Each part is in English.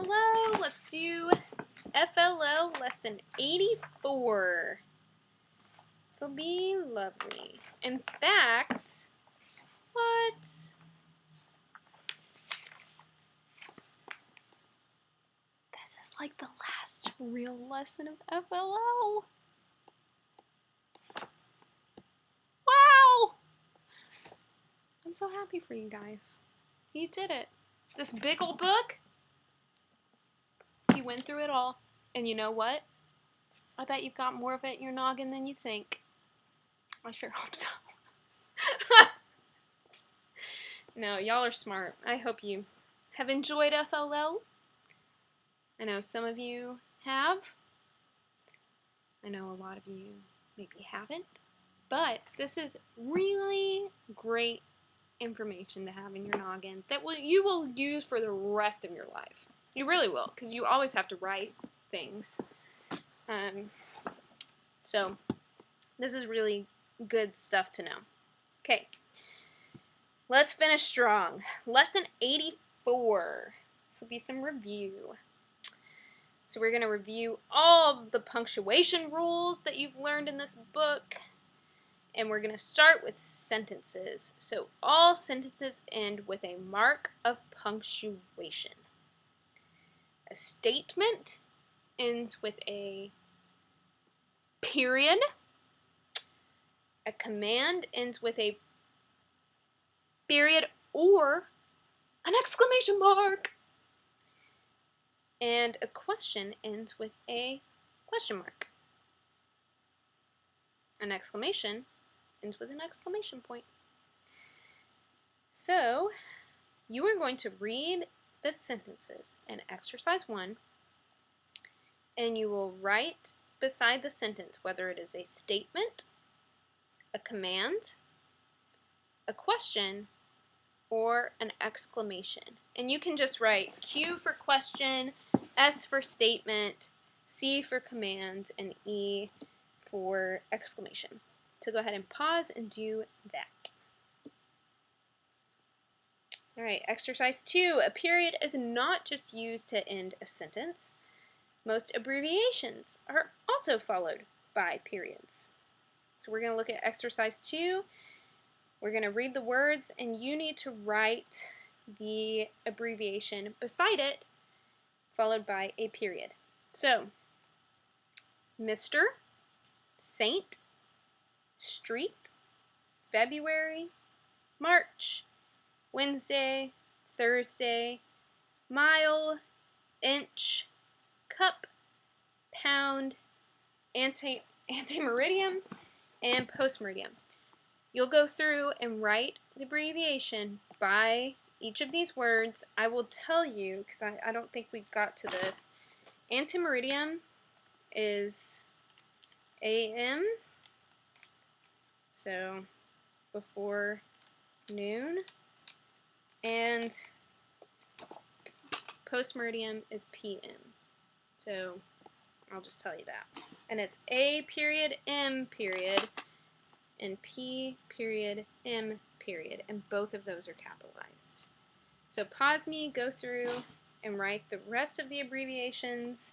Hello, let's do FLL Lesson 84. This will be lovely. In fact, what? This is like the last real lesson of FLL. Wow! I'm so happy for you guys. You did it. This big old book, you went through it all. And you know what? I bet you've got more of it in your noggin than you think. I sure hope so. No, y'all are smart. I hope you have enjoyed FLL. I know some of you have. I know a lot of you maybe haven't. But this is really great information to have in your noggin that you will use for the rest of your life. You really will, because you always have to write things. So this is really good stuff to know. Okay, let's finish strong. Lesson 84. This will be some review. So we're going to review all of the punctuation rules that you've learned in this book. And we're going to start with sentences. So all sentences end with a mark of punctuation. A statement ends with a period. A command ends with a period or an exclamation mark. And a question ends with a question mark. An exclamation ends with an exclamation point. So, you are going to read the sentences in exercise 1, and you will write beside the sentence whether it is a statement, a command, a question, or an exclamation. And you can just write Q for question, S for statement, C for command, and E for exclamation. So go ahead and pause and do that. Alright, exercise 2. A period is not just used to end a sentence. Most abbreviations are also followed by periods. So we're going to look at exercise 2. We're going to read the words, and you need to write the abbreviation beside it, followed by a period. So, Mr., Saint, Street, February, March, Wednesday, Thursday, mile, inch, cup, pound, antemeridium, and postmeridium. You'll go through and write the abbreviation by each of these words. I will tell you, because I don't think we got to this, antemeridium is AM, so before noon, and postmeridium is PM. So I'll just tell you that. And it's A period, M period, and P period, M period, and both of those are capitalized. So pause me, go through, and write the rest of the abbreviations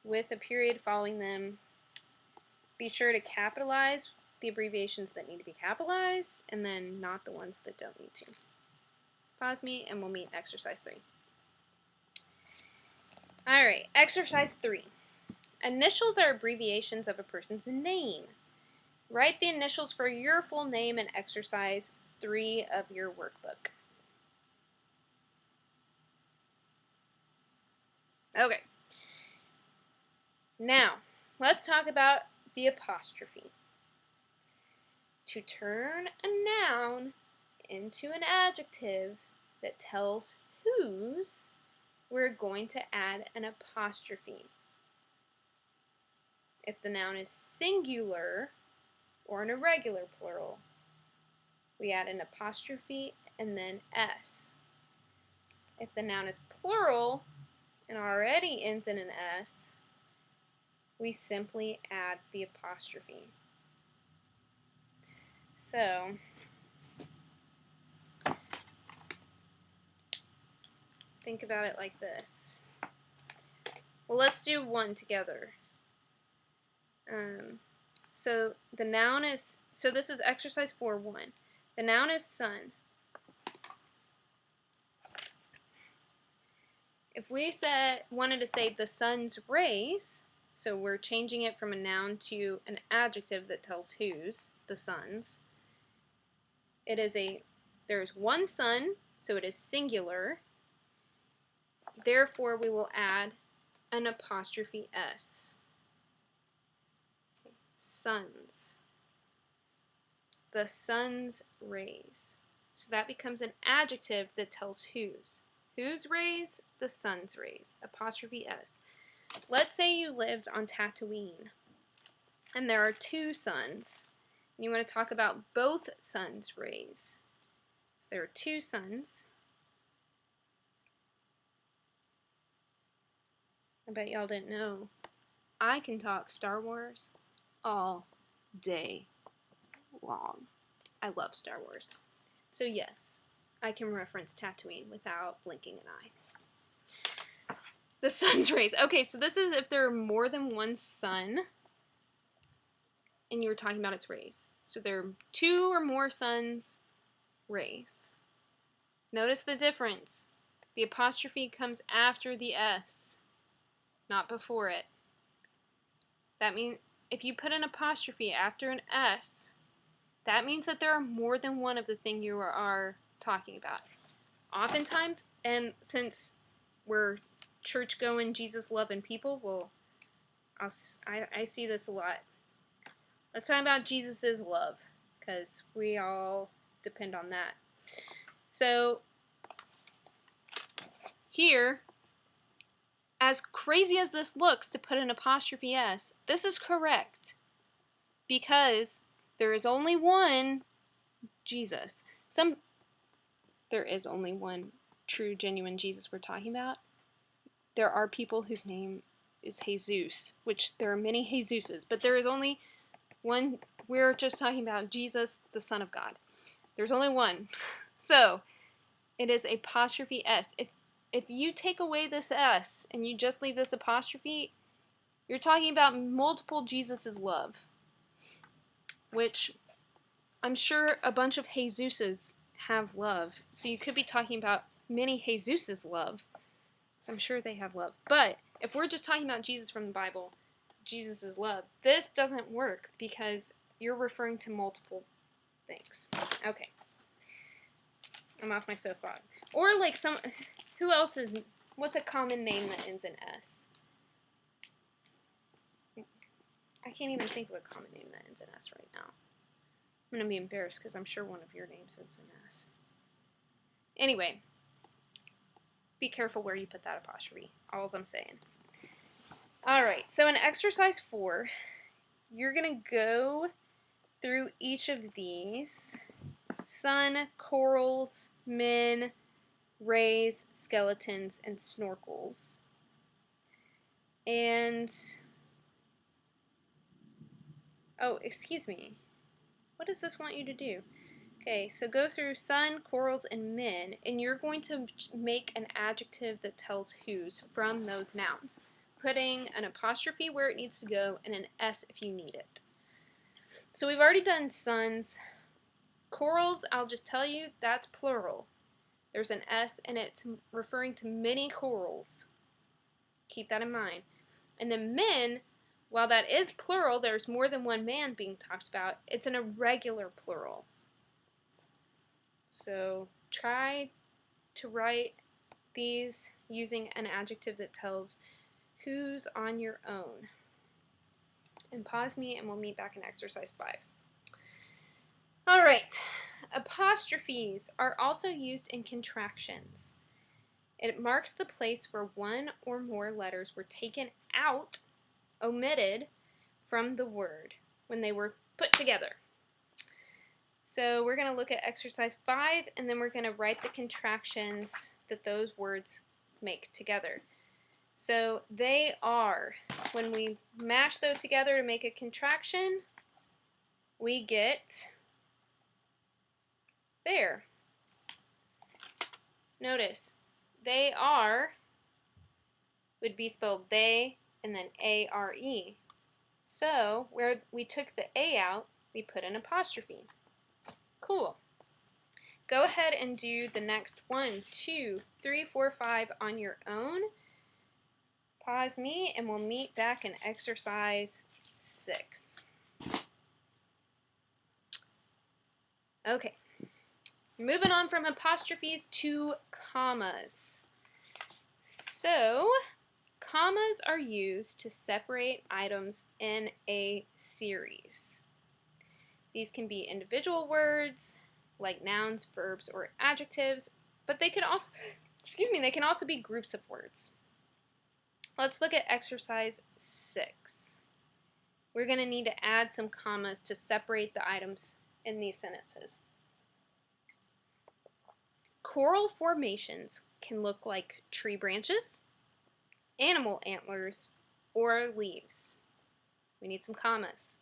with a period following them. Be sure to capitalize the abbreviations that need to be capitalized, and then not the ones that don't need to. Pause me, and we'll meet exercise 3. Alright, exercise 3. Initials are abbreviations of a person's name. Write the initials for your full name in exercise 3 of your workbook. Okay. Now, let's talk about the apostrophe. To turn a noun into an adjective that tells whose, we're going to add an apostrophe. If the noun is singular or an irregular plural, we add an apostrophe and then S. If the noun is plural and already ends in an S, we simply add the apostrophe. So, think about it like this. Well, let's do one together. So the noun is, so this is exercise 4-1. The noun is sun. If we wanted to say the sun's rays, so we're changing it from a noun to an adjective that tells whose, the sun's. There's one sun, so it is singular. Therefore, we will add an apostrophe S. Suns. The sun's rays. So that becomes an adjective that tells whose. Whose rays? The sun's rays. Apostrophe S. Let's say you lived on Tatooine, and there are two suns. And you want to talk about both suns' rays. So there are two suns. I bet y'all didn't know. I can talk Star Wars all day long. I love Star Wars. So yes, I can reference Tatooine without blinking an eye. The sun's rays. Okay, so this is if there are more than one sun and you're talking about its rays. So there are two or more suns' rays. Notice the difference. The apostrophe comes after the S, not before it. That means if you put an apostrophe after an S, that means that there are more than one of the thing you are talking about. Oftentimes, and since we're church-going, Jesus-loving people, well, I see this a lot. Let's talk about Jesus' love, because we all depend on that. So, here, as crazy as this looks to put an apostrophe S, this is correct, because there is only one Jesus. There is only one true, genuine Jesus we're talking about. There are people whose name is Jesus, which there are many Jesuses, but there is only one. We're just talking about Jesus, the Son of God. There's only one. So, it is apostrophe S. If you take away this S and you just leave this apostrophe, you're talking about multiple Jesus's love, which I'm sure a bunch of Jesuses have love. So you could be talking about many Jesus's love. So I'm sure they have love. But if we're just talking about Jesus from the Bible, Jesus' love, this doesn't work because you're referring to multiple things. Okay. I'm off my soapbox. Or like who else what's a common name that ends in S? I can't even think of a common name that ends in S right now. I'm going to be embarrassed because I'm sure one of your names ends in S. Anyway, be careful where you put that apostrophe. All's I'm saying. Alright, so in exercise 4, you're going to go through each of these. Sun, corals, men, rays, skeletons, and snorkels. And, oh, excuse me. What does this want you to do? Okay, so go through sun, corals, and men, and you're going to make an adjective that tells whose from those nouns, putting an apostrophe where it needs to go and an S if you need it. So we've already done suns. Corals, I'll just tell you, that's plural. There's an S and it's referring to many corals. Keep that in mind. And then men, while that is plural, there's more than one man being talked about, it's an irregular plural. So try to write these using an adjective that tells who's on your own. And pause me and we'll meet back in exercise 5. Alright, apostrophes are also used in contractions. It marks the place where one or more letters were taken out, omitted, from the word when they were put together. So we're going to look at exercise 5 and then we're going to write the contractions that those words make together. So they are, when we mash those together to make a contraction, we get there. Notice, they are would be spelled they and then A-R-E. So where we took the A out, we put an apostrophe. Cool. Go ahead and do the next 1, 2, 3, 4, 5 on your own. Pause me and we'll meet back in exercise 6. Okay, moving on from apostrophes to commas. So, commas are used to separate items in a series. These can be individual words, like nouns, verbs, or adjectives, but they can also, they can also be groups of words. Let's look at exercise 6. We're going to need to add some commas to separate the items in these sentences. Coral formations can look like tree branches, animal antlers, or leaves. We need some commas.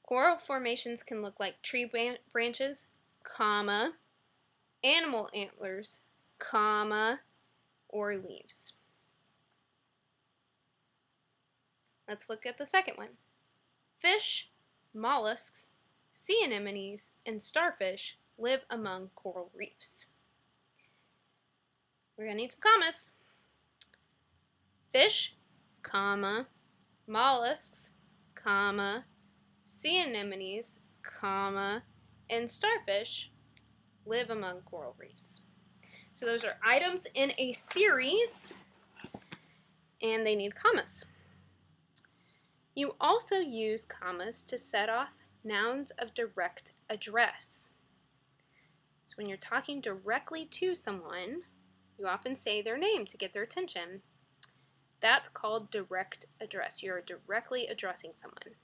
Coral formations can look like tree branches, comma, animal antlers, comma, or leaves. Let's look at the second one. Fish, mollusks, sea anemones, and starfish live among coral reefs. We're going to need some commas. Fish, comma, mollusks, comma, sea anemones, comma, and starfish live among coral reefs. So those are items in a series, and they need commas. You also use commas to set off nouns of direct address. So when you're talking directly to someone, you often say their name to get their attention. That's called direct address. You're directly addressing someone.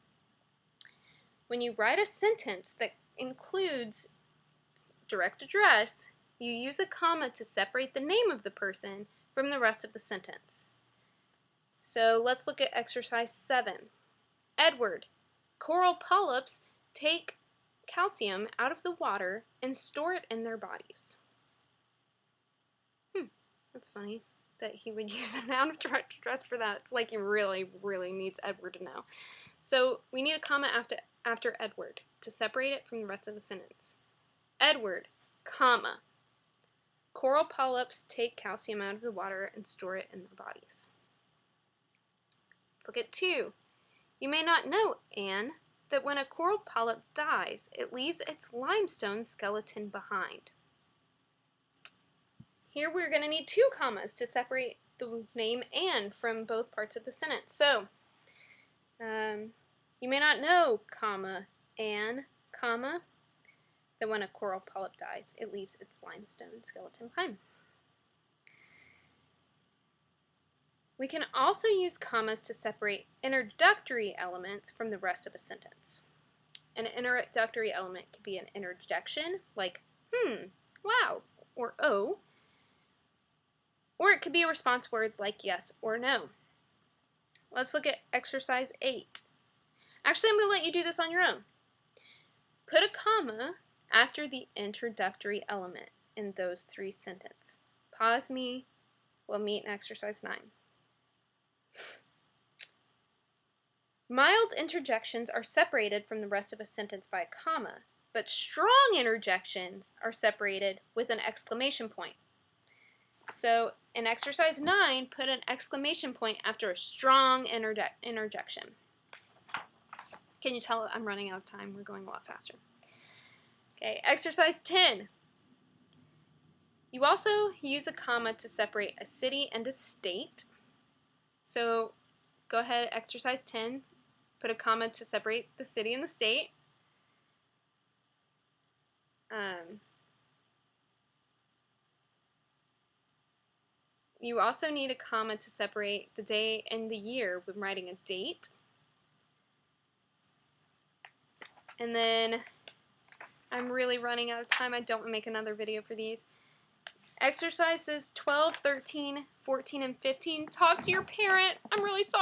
When you write a sentence that includes direct address, you use a comma to separate the name of the person from the rest of the sentence. So let's look at exercise 7. Edward, coral polyps take calcium out of the water and store it in their bodies. That's funny that he would use a noun of direct address for that. It's like he really, really needs Edward to know. So we need a comma after Edward to separate it from the rest of the sentence. Edward, comma, coral polyps take calcium out of the water and store it in their bodies. Let's look at 2. You may not know, Anne, that when a coral polyp dies, it leaves its limestone skeleton behind. Here we're going to need 2 commas to separate the name Anne from both parts of the sentence. So, you may not know, comma, Anne, comma, that when a coral polyp dies, it leaves its limestone skeleton behind. We can also use commas to separate introductory elements from the rest of a sentence. An introductory element could be an interjection, like, wow, or oh, or it could be a response word like yes or no. Let's look at exercise 8. Actually, I'm going to let you do this on your own. Put a comma after the introductory element in those 3 sentences. Pause me. We'll meet in exercise 9. Mild interjections are separated from the rest of a sentence by a comma, but strong interjections are separated with an exclamation point. So in exercise 9, put an exclamation point after a strong interjection. Can you tell I'm running out of time? We're going a lot faster. Okay, exercise 10. You also use a comma to separate a city and a state. So go ahead, exercise 10, put a comma to separate the city and the state. You also need a comma to separate the day and the year when writing a date. And then I'm really running out of time. I don't want to make another video for these. Exercises 12, 13, 14, and 15. Talk to your parent. I'm really sorry.